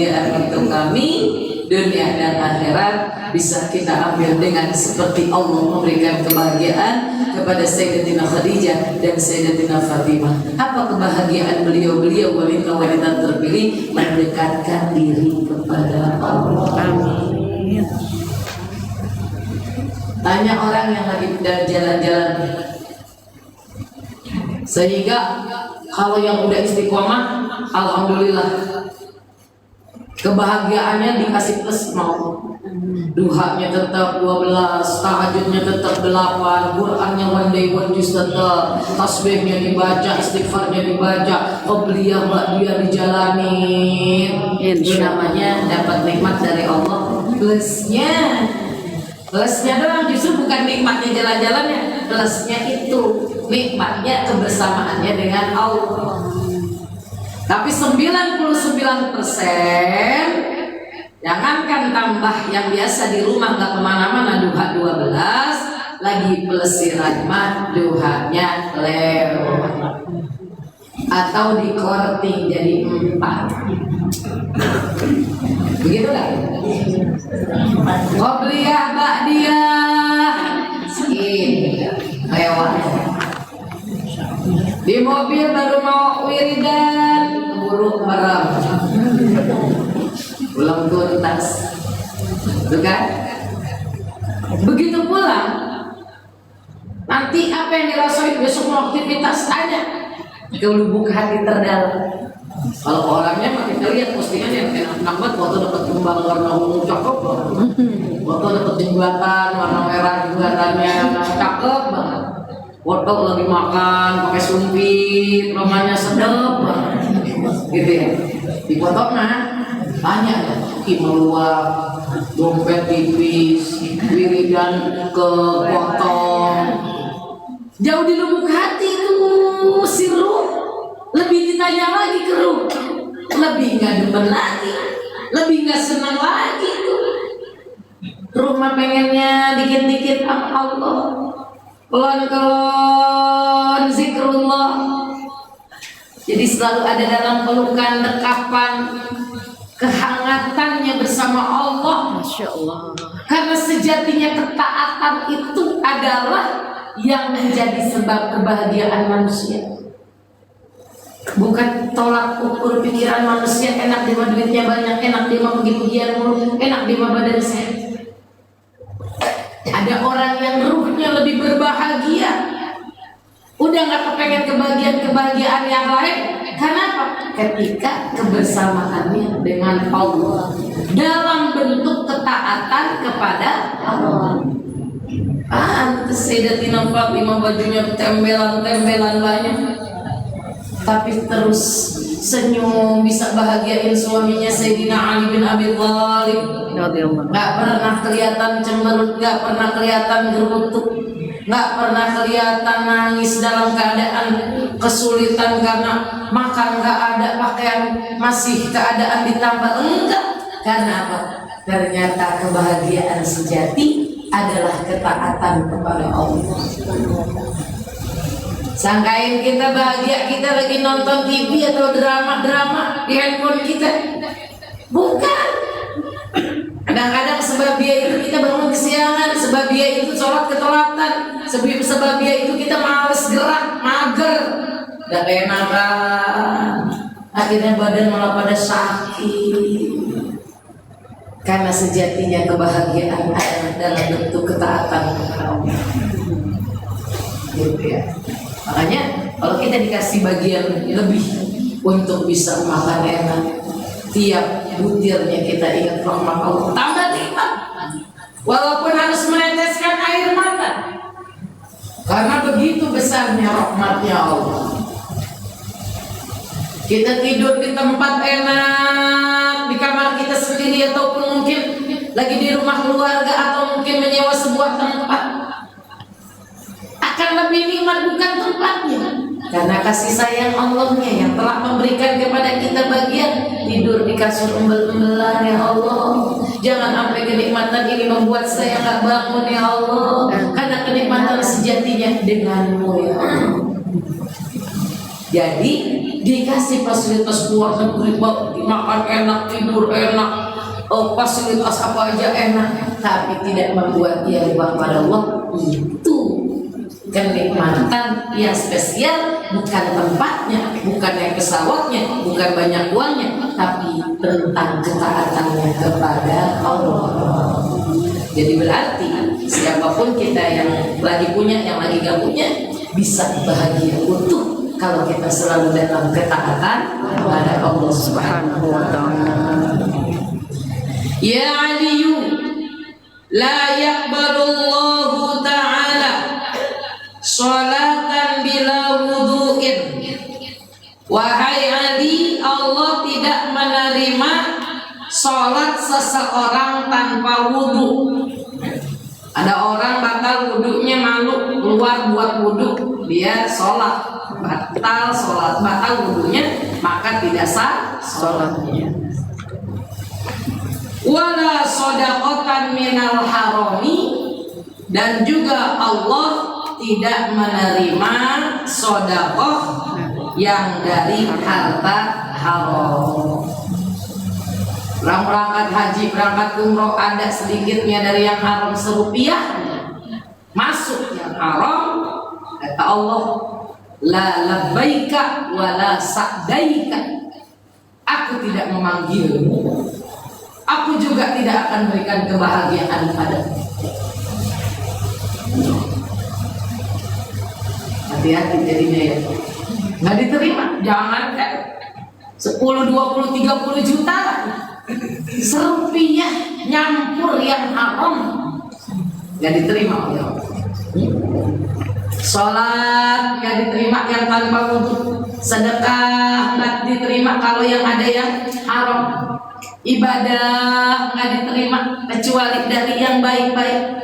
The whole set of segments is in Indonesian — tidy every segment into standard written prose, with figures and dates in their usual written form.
kebahagiaan untuk kami dunia dan akhirat bisa kita ambil dengan seperti Allah memberikan kebahagiaan kepada Sayyidatina Khadijah dan Sayyidatina Fatimah. Apa kebahagiaan beliau-beliau wanita-wanita terpilih? Mendekatkan diri kepada Allah. Amin. Tanya orang yang lagi jalan-jalan, sehingga kalau yang udah istiqomah, alhamdulillah kebahagiaannya dikasih plus mau. Duhanya tetap 12, tahajudnya tetap 8, Qurannya one day one juz tetap, tasbihnya dibaca, istighfarnya dibaca, qobliyah ba'diyah dijalanin. Itu namanya dapat nikmat dari Allah. Plusnya doang, justru bukan nikmatnya jalan-jalannya, plusnya itu nikmatnya kebersamaannya dengan Allah. Tapi 99%, jangankan tambah yang biasa di rumah gak kemana-mana duha 12, lagi pelesiran mah duhanya lewat atau dikorting jadi 4. Begitu kan? Qobliyah ba'diyah lewat. Di mobil baru mau wiridan keburu merem, pulang tuntas, bukan? Begitu pulang, nanti apa yang dirasain besok mau aktivitas ada ke lubuk hati terdalam. Kalau orangnya makin lihat postingan yang enak banget, foto dapat kembang warna ungu cakep banget, foto dapat jembatan warna merah jembatannya cakep banget, foto lagi makan pakai sumpit rumahnya sedap banget, gitu ya. Di foto banyak ya, meluap, dompet tipis, wiridan kepotong. Jauh di lubuk hati itu si ruh lebih ditanya lagi ke ruh, lebih nggak demen lagi, lebih nggak senang lagi tuh. Rumah pengennya dikit-dikit sama Allah, pelan-pelan zikrullah. Jadi selalu ada dalam pelukan, dekapan, kehangatannya bersama Allah. Masya Allah. Karena sejatinya ketaatan itu adalah yang menjadi sebab kebahagiaan manusia. Bukan tolak ukur pikiran manusia, enak dia duitnya banyak, enak dia mau pergi-pergian mulu, enak dia mau badan sehat. Ada orang yang ruhnya lebih berbahagia, udah gak kepengen kebahagiaan yang lain. Kenapa? Ketika kebersamaannya dengan Allah dalam bentuk ketaatan kepada Allah. Sayyidatina Fatimah bajunya tembelan-tembelan banyak, tapi terus senyum, bisa bahagiain suaminya Sayyidina Ali bin Abi Thalib. Gak pernah kelihatan cemberut, gak pernah kelihatan gerutuk, gak pernah kelihatan nangis dalam keadaan kesulitan karena makan gak ada, pakaian masih keadaan ditambah, enggak. Karena apa? Ternyata kebahagiaan sejati adalah ketaatan kepada Allah. Sangkain kita bahagia kita lagi nonton TV atau drama-drama di handphone kita. Bukan. Kadang-kadang sebab dia itu kita bangun kesiangan, sebab dia itu sholat ketelatan, sebab dia itu kita males gerak, mager, gak enakan, akhirnya badan malah pada sakit. Karena sejatinya kebahagiaan adalah dalam bentuk ketaatan kepada Allah. Gitu ya. Makanya kalau kita dikasih bagian lebih untuk bisa makan enak, tiap butirnya kita ingat rahmat Allah, tambah nikmat. Walaupun harus meneteskan air mata, karena begitu besarnya rahmatnya Allah. Kita tidur di tempat enak, di kamar kita sendiri, ataupun mungkin lagi di rumah keluarga, atau mungkin menyewa sebuah tempat, akan lebih nikmat bukan tempatnya, karena kasih sayang Allahnya yang telah memberikan kepada kita bagian tidur di kasur embel-embelan. Ya Allah, jangan sampai kenikmatan ini membuat saya nggak bangun ya Allah, karena kenikmatan sejatinya denganmu ya Allah. Jadi dikasih fasilitas luar negeri, makan enak, tidur enak, fasilitas apa aja enak, tapi tidak membuat dia lupa pada Allah. Itu kenikmatan yang spesial, bukan tempatnya, bukan naik pesawatnya, bukan banyak uangnya, tapi tentang ketaatannya kepada Allah. Jadi berarti siapapun kita yang lagi punya, yang lagi gak punya, bisa bahagia utuh kalau kita selalu dalam ketaatan kepada Allah Subhanahu wa Ta'ala. Ya Aliyu, la yaqbalullahu ta'ala sholatan bila wudu'in. Wahai Ali, Allah tidak menerima sholat seseorang tanpa wudu. Ada orang batal wudunya, malu keluar buat wudu, dia sholat, batal wudunya, maka tidak sah sholatnya. Wala sodaqatan minal harami, dan juga Allah tidak menerima sodakoh yang dari harta haram. Orang berangkat haji, berangkat umroh, ada sedikitnya dari yang haram serupiah, masuk yang haram, kata Allah, la labbaika wa la sa'daika, aku tidak memanggilmu, aku juga tidak akan berikan kebahagiaan padamu. Hati-hati jadinya ya, nggak diterima. Jangan kan 10, 20, 30 juta serupiah nyampur yang haram, nggak diterima oleh Allah. Sholat nggak diterima yang tanpa wudu, sedekah nggak diterima kalau yang ada yang haram, ibadah nggak diterima kecuali dari yang baik-baik,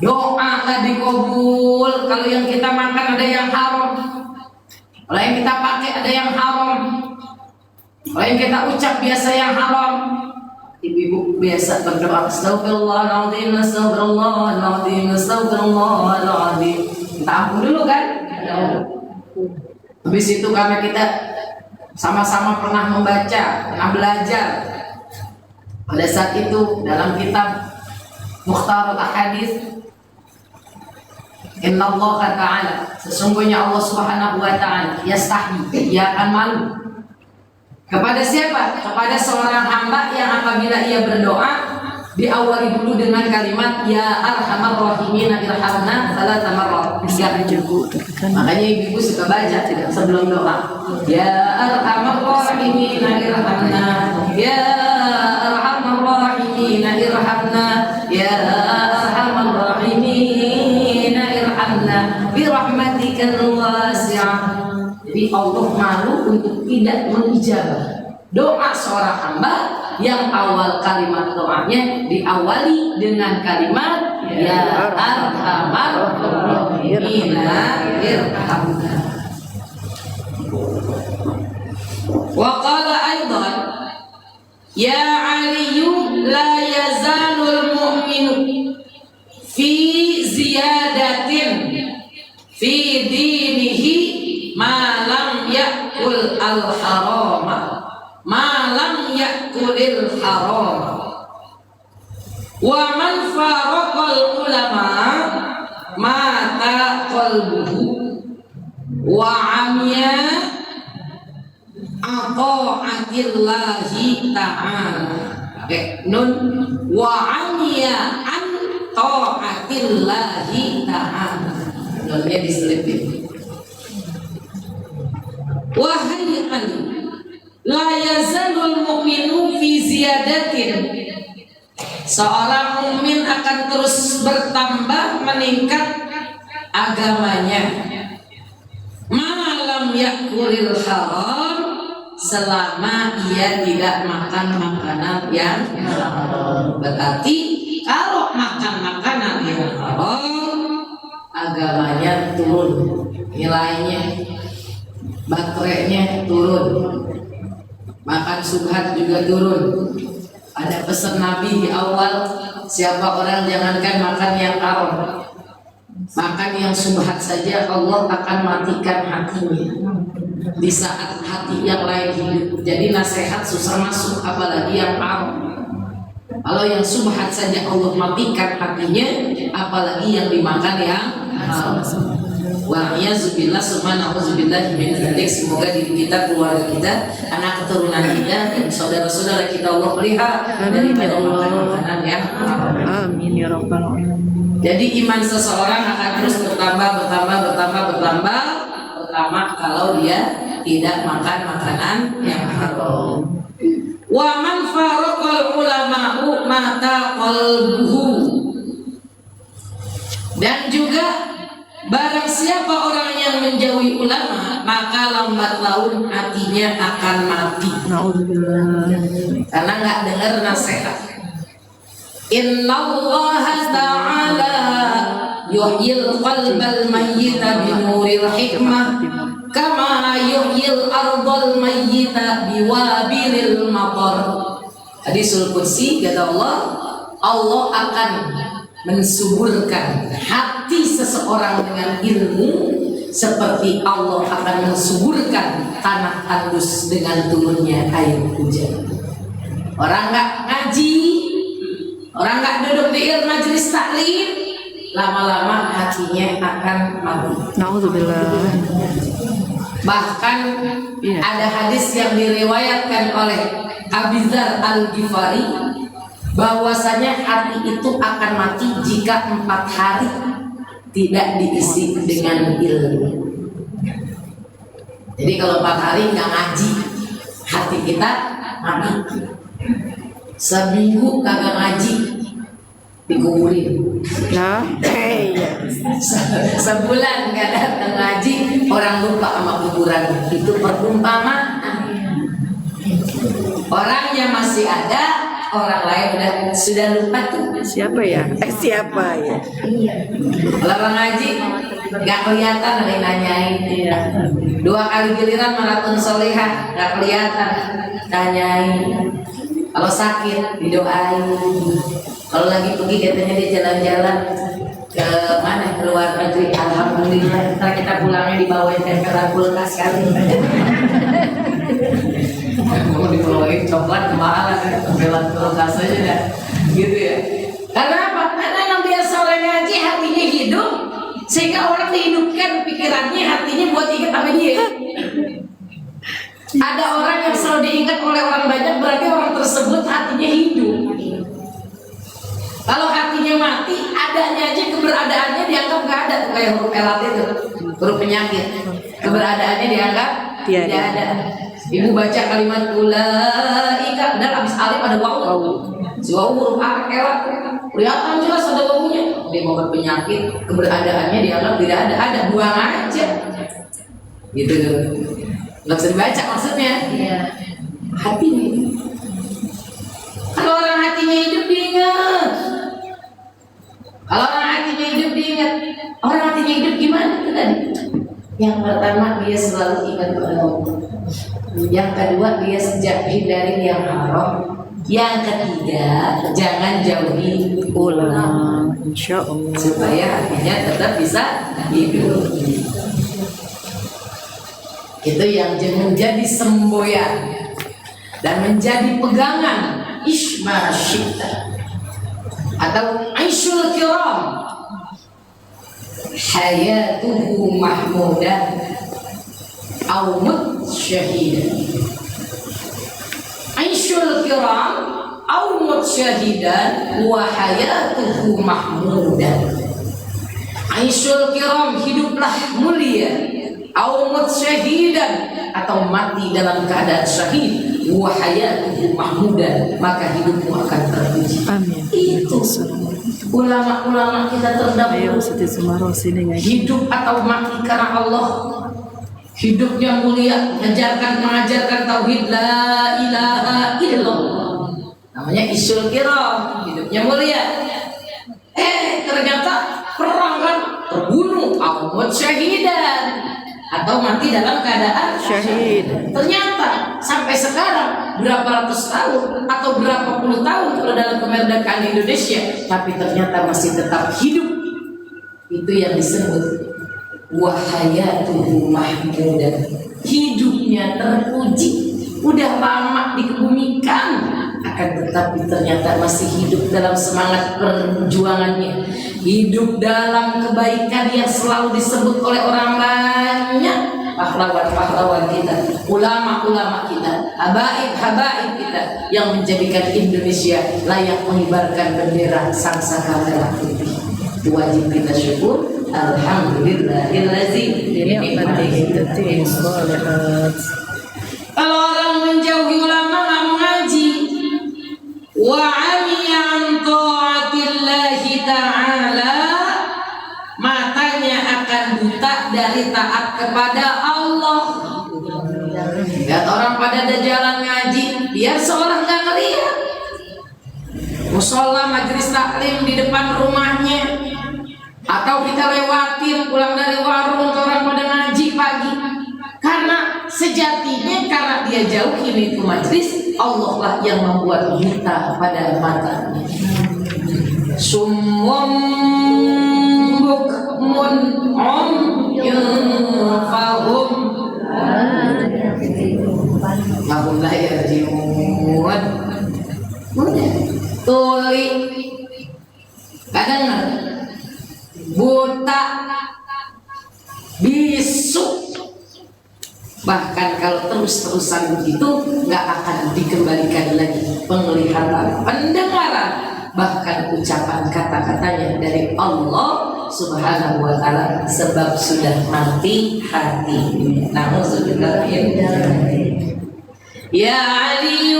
doa nggak dikabul kalau yang kita makan ada yang haram, kalau yang kita pakai ada yang haram, kalau yang kita ucap biasa yang haram. Ibu-ibu biasa berdoa astagfirullahaladzim, astagfirullahaladzim, astagfirullahaladzim. Kita ampun dulu kan? Habis itu karena kita sama-sama pernah membaca, pernah belajar. Pada saat itu dalam kitab Mukhtarul Ahadits, Inna Allah Ta'ala, sesungguhnya Allah Subhanahu wa Ta'ala yastahi, dia akan malu. Kepada siapa? Kepada seorang hamba yang apabila ia berdoa diawali dulu dengan kalimat ya arhamar rahimin irhamna salata marrat. Makanya ibu suka baca sebelum doa, ya arhamar rahimin irhamna, ya arhamar rahimin irhamna, ya arhamar rahimin irhamna bi rahmatikal wasi'ah. Jadi Allah malu untuk tidak mengijabah doa seorang hamba yang awal kalimat doanya diawali dengan kalimat ya arhamar rahimina irhamna. Wa qala aidan ya aliyu la yazalul mu'minu fi ziyadatin fi dinihi ma lam yakul al-harama, ma lam yakulil harama. Wa man faraqal ulama mata qalbuhu wa amiya ata'atillahi ta'ala. Nun wa amiya an ta'atillahi ta'ala. Nunnya diselipin. Wahai Ali, la yazalul mu'minu fi ziyadatin, seorang mukmin akan terus bertambah meningkat agamanya, malam yakulil haram, selama ia tidak makan makanan yang haram. Berarti kalau makan makanan yang haram, agamanya turun nilainya, baterainya turun, makan subhat juga turun. Ada pesan Nabi di awal, siapa orang jangankan makan yang haram, makan yang subhat saja Allah akan matikan hatinya. di saat hati yang lain hidup. Jadi nasihat susah masuk, apalagi yang haram. Kalau yang subhat saja Allah matikan hatinya, apalagi yang dimakan yang haram. Wa'iyyazubillah subhanahuzubillah min dzalik. Semoga diri kita, keluarga kita, anak keturunan kita, dan saudara-saudara kita Allah pelihara daripada makanan yang haram. Amin ya rabbal alamin. Jadi iman seseorang akan terus bertambah pertama kalau dia tidak makan makanan yang haram. Wa man faraqal ulama'u mata qalbuhu. Dan juga barang siapa orang yang menjauhi ulama, maka lambat laun hatinya akan mati. Nauzubillah. Karena nggak dengar nasihat. Innallaha ta'ala yuhyil qalbal mayyita binuril hikmah kama yuhyil ardal mayyita biwabilil matar. Hadisul qudsi kata Allah, Allah akan mensuburkan hati seseorang dengan ilmu seperti Allah akan mensuburkan tanah tandus dengan turunnya air hujan. Orang nggak ngaji, orang nggak duduk di majelis taklim, lama-lama hatinya akan mati. Nauzubillah. Bahkan ada hadis yang diriwayatkan oleh Abu Dzar Al-Ghifari bahwasanya hati itu akan mati jika 4 hari tidak diisi dengan ilmu. Jadi kalau 4 hari nggak ngaji, hati kita mati. Seminggu kagak ngaji, dikuburin. Nah, Sebulan nggak datang ngaji, orang lupa sama kuburan. Itu perumpamaan. Orangnya masih ada, orang lain sudah lupa tuh. siapa ya? Siapa ya? Kalau orang ngaji nggak kelihatan, ada yang nanyain. 2 kali giliran maraton solehah nggak kelihatan, tanyain. Kalau sakit didoain. Kalau lagi pergi katanya dia jalan-jalan ke mana, ke luar negeri, alhamdulillah. Ntar kita pulangnya dibawain tempelan kulkas kali. Mau dibawain coklat kemahalan, tempelan kulkas aja dah, gitu ya. Karena apa? Karena yang biasa orang ngaji hatinya hidup, sehingga orang dihidupkan pikirannya, hatinya buat ingat sama dia. Ada orang yang selalu diingat oleh orang banyak, berarti orang tersebut hatinya hidup. Kalau hatinya mati, adanya aja, keberadaannya dianggap nggak ada. Kayak huruf elat itu, huruf penyakit, keberadaannya dianggap tidak ada. Ibu baca kalimat ulaika, dan abis alif ada wawu. Si wawu huruf elat, kelihatan jelas ada wawunya. Dia mau berpenyakit, keberadaannya dianggap tidak ada. Ada, buang aja. Gitu. Nggak bisa dibaca maksudnya. Iya. Hatinya. Kalau orang hatinya hidup diingat. Kalau orang hatinya hidup diingat. Orang hatinya hidup gimana itu tadi? Yang pertama dia selalu ingat kepada Allah. Yang kedua dia sejak hindari yang haram. Yang ketiga jangan jauhi ulama. Insya Allah. Supaya hatinya tetap bisa hidup. Itu yang menjadi semboyan dan menjadi pegangan isma syita atau aisyul kiram, hayatuhu mahmudah au mut syahidah. Aisyul kiram au mut syahidah wa hayatuhu mahmudah. Aisyul kiram, hiduplah mulia, awmut syahidan, atau mati dalam keadaan syahid, wa hayatuhu mahmudan, maka hidupmu akan terpuji. Amin. Itu ulama-ulama kita terdahulu, hidup atau mati karena Allah. Hidupnya mulia, mengajarkan tauhid la ilaha illallah, namanya isyul kiram, hidupnya mulia. Ternyata perang kan, terbunuh, awmut syahidan, atau mati dalam keadaan syahid. Ternyata sampai sekarang berapa ratus tahun atau berapa puluh tahun kalau dalam kemerdekaan Indonesia, tapi ternyata masih tetap hidup. Itu yang disebut wa hayatuhu mahmudah, hidupnya terpuji, udah lama dikebumikan, akan tetapi ternyata masih hidup dalam semangat perjuangannya, hidup dalam kebaikan yang selalu disebut oleh orang banyak. Pahlawan-pahlawan kita, ulama-ulama kita, habaib-habaib kita yang menjadikan Indonesia layak mengibarkan bendera Sangsaka Merah Putih. Wajib kita syukur, alhamdulillahillazi binikmatihi tatimmu shalihat. Kalau orang menjauhi ulama nggak mengaji, wa amiya an taatillahi ta'ala, matanya akan buta dari taat kepada Allah. Lihat orang pada ada jalan ngaji, biar seorang nggak ngeliat. Musola majelis taklim di depan rumahnya, atau kita lewatin pulang dari warung orang pada ngaji pagi. Karena sejatinya karena dia jauhin itu majelis, Allah lah yang membuat buta pada matanya. Sumum bukmun fahum mahum la yarji'un. Tuli kadang buta, bisu, bahkan kalau terus-terusan begitu nggak akan dikembalikan lagi penglihatan, pendengaran, bahkan ucapan kata-katanya dari Allah Subhanahu wa ta'ala, sebab sudah mati hati. Na'udzubillah. Ya Ali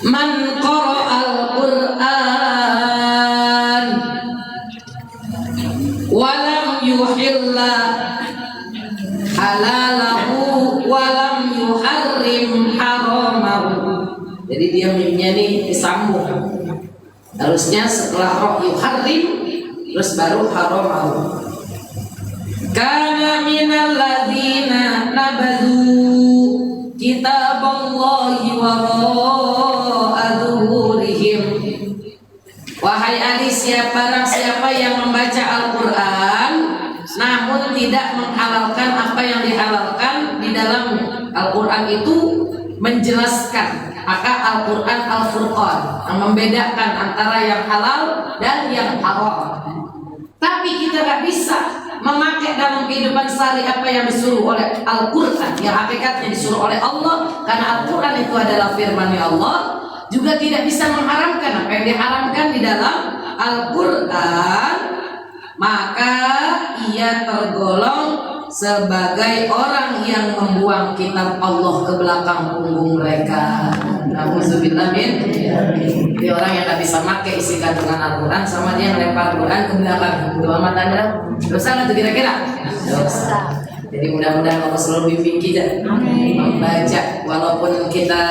man qara'al Qur'an walam yuhilla halalahu walam yuharrim haramahu. Jadi dia mimnya nih disambung, harusnya setelah roh yuharrim terus baru haramahu. Kana minal ladina nabadu kitaballahi wara'a dhuhurihim. Wahai Ali, barang siapa yang membaca Al-Quran namun tidak menghalalkan apa yang dihalalkan di dalam Al-Quran itu menjelaskan, maka Al-Quran Al-Furqan yang membedakan antara yang halal dan yang haram. Tapi kita gak bisa memakai dalam kehidupan sehari apa yang disuruh oleh Al-Quran, yang hakikatnya disuruh oleh Allah, karena Al-Quran itu adalah firman Allah. Juga tidak bisa mengharamkan apa yang diharamkan di dalam Al-Quran, maka ia tergolong sebagai orang yang membuang kitab Allah ke belakang punggung mereka. Nauzubillah min. Dia orang yang tak bisa pakai isi kandungan Al-Quran, sama dia melempar Al-Quran ke belakang. Doa mata Anda dosa nggak tuh kira-kira? Dosa. Jadi mudah-mudahan Allah selalu bimbing kita membaca, walaupun kita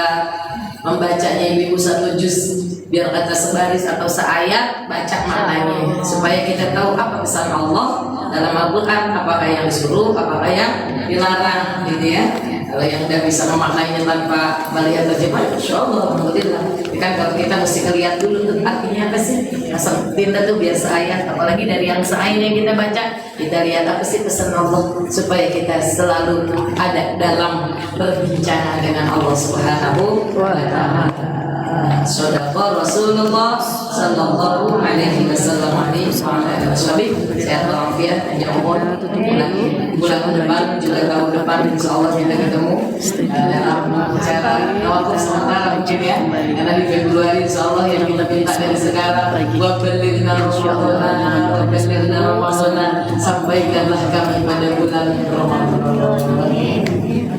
membacanya ibu satu juz, biar kata sebaris atau seayat, baca maknanya supaya kita tahu apa pesan Allah dalam Al-Quran, apakah yang disuruh, apakah yang dilarang, gitu ya. Kalau yang udah bisa memaknainya tanpa melihat terjemah, insya Allah, alhamdulillah. Kan kalau kita mesti ngeliat dulu tuh artinya apa sih. Asal tinta tuh biasa ayat, apalagi dari yang seayat yang kita baca, kita lihat apa sih pesan Allah supaya kita selalu ada dalam perbincangan dengan Allah Subhanahu wa ta'ala. Sadaqa Rasulullah sallallahu alaihi wasallam sehat walafiat, panjang umur, bulan depan juga tahun depan insyaallah kita ketemu dalam acara tawakuf sementara mungkin ya, karena di Februari insyaallah yang kita minta dari sekarang, wa ballirna Ramadan, sampaikanlah kami pada bulan Ramadan.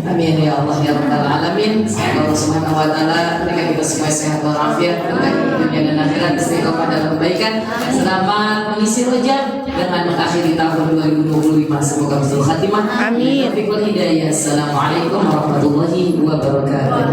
Amin ya Allah ya Rabbal Alamin. Allah Subhanahu wa ta'ala berikan kita semua sehat walafiat, dunia dan akhirat, istiqomah dalam kebaikan. Selamat mengisi Rajab dengan mengakhiri tahun 2025. Semoga husnul khatimah. Amin. Taufiq hidayah. Assalamualaikum warahmatullahi wabarakatuh.